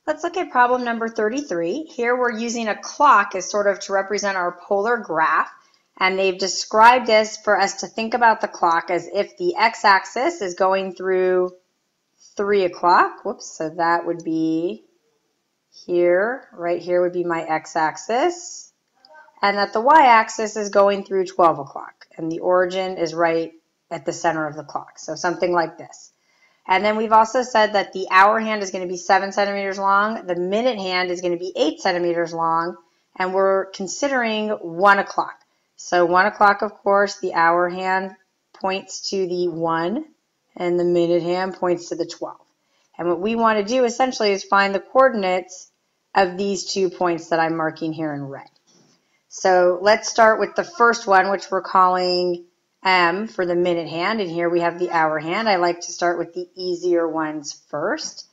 Let's look at problem number 33. Here we're using a clock as sort of to represent our polar graph, and they've described this for us to think about the clock as if the x-axis is going through 3 o'clock. Whoops, so that would be here, right here would be my x-axis, and that the y-axis is going through 12 o'clock, and the origin is right at the center of the clock, so something like this. And then we've also said that the hour hand is going to be 7 centimeters long, the minute hand is going to be 8 centimeters long, and we're considering 1 o'clock. So 1 o'clock, of course, the hour hand points to the 1, and the minute hand points to the 12. And what we want to do essentially is find the coordinates of these 2 points that I'm marking here in red. So let's start with the first one, which we're calling M for the minute hand, and here we have the hour hand. I like to start with the easier ones first.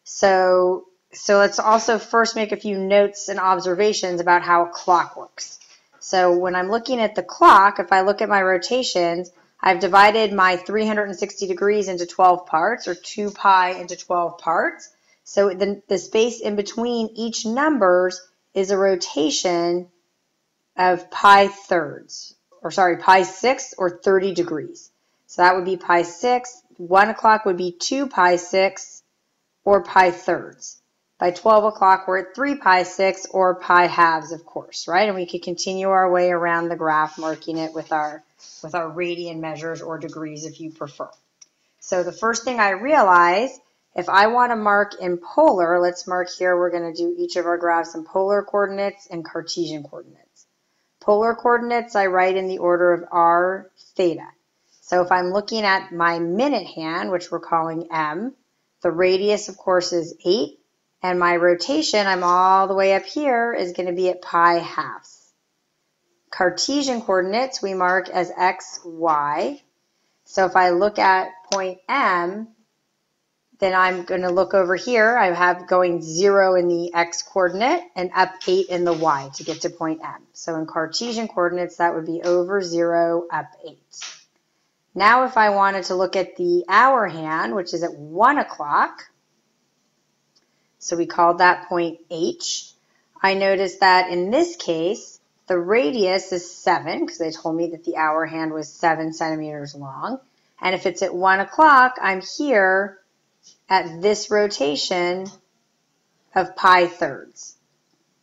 So let's also first make a few notes and observations about how a clock works. So when I'm looking at the clock, if I look at my rotations, I've divided my 360 degrees into 12 parts, or 2 pi into 12 parts. So the space in between each numbers is a rotation of pi thirds. Pi 6 or 30 degrees. So that would be pi 6. 1 o'clock would be 2 pi 6 or pi thirds. By 12 o'clock, we're at 3 pi 6 or pi halves, of course, right? And we could continue our way around the graph, marking it with our radian measures or degrees if you prefer. So the first thing I realize, if I want to mark in polar, let's mark here, we're going to do each of our graphs in polar coordinates and Cartesian coordinates. Polar coordinates I write in the order of r theta. So if I'm looking at my minute hand, which we're calling M, the radius of course is 8, and my rotation, I'm all the way up here, is going to be at pi halves. Cartesian coordinates we mark as x, y. So if I look at point M, then I'm going to look over here. I have going 0 in the x coordinate and up 8 in the y to get to point M. So in Cartesian coordinates, that would be over 0, up 8. Now if I wanted to look at the hour hand, which is at 1 o'clock, so we called that point H, I noticed that in this case, the radius is 7, because they told me that the hour hand was 7 centimeters long. And if it's at 1 o'clock, I'm here at this rotation of pi thirds.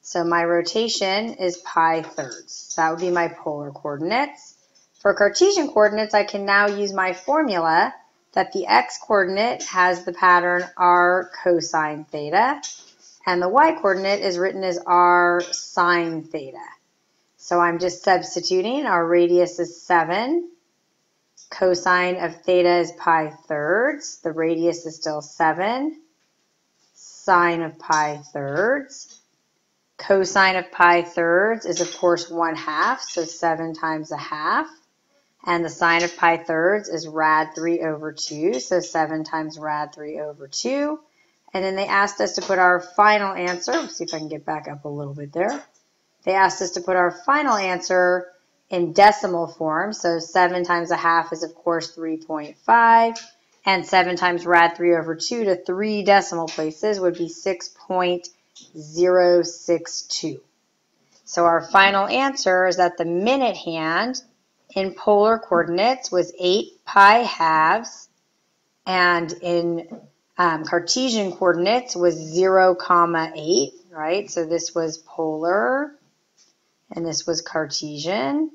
So my rotation is pi thirds. So that would be my polar coordinates. For Cartesian coordinates, I can now use my formula that the x coordinate has the pattern r cosine theta, and the y coordinate is written as r sine theta. So I'm just substituting. Our radius is 7. Cosine of theta is pi thirds. The radius is still 7. Sine of pi thirds. Cosine of pi thirds is, of course, 1/2, so 7 times 1/2. And the sine of pi thirds is rad 3 over 2, so 7 times rad 3 over 2. And then they asked us to put our final answer. Let's see if I can get back up a little bit there. They asked us to put our final answer in decimal form, so 7 times 1/2 is, of course, 3.5, and 7 times rad 3 over 2 to 3 decimal places would be 6.062. So our final answer is that the minute hand in polar coordinates was 8 pi halves, and in Cartesian coordinates was 0,8, right? So this was polar, and this was Cartesian.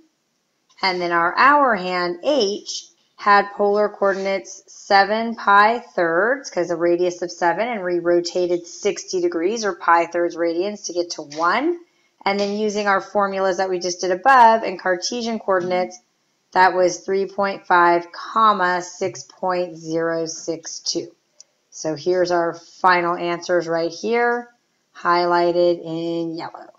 And then our hour hand, H, had polar coordinates 7 pi thirds, because a radius of 7, and we rotated 60 degrees, or pi thirds radians, to get to 1. And then using our formulas that we just did above, in Cartesian coordinates, that was 3.5, 6.062. So here's our final answers right here, highlighted in yellow.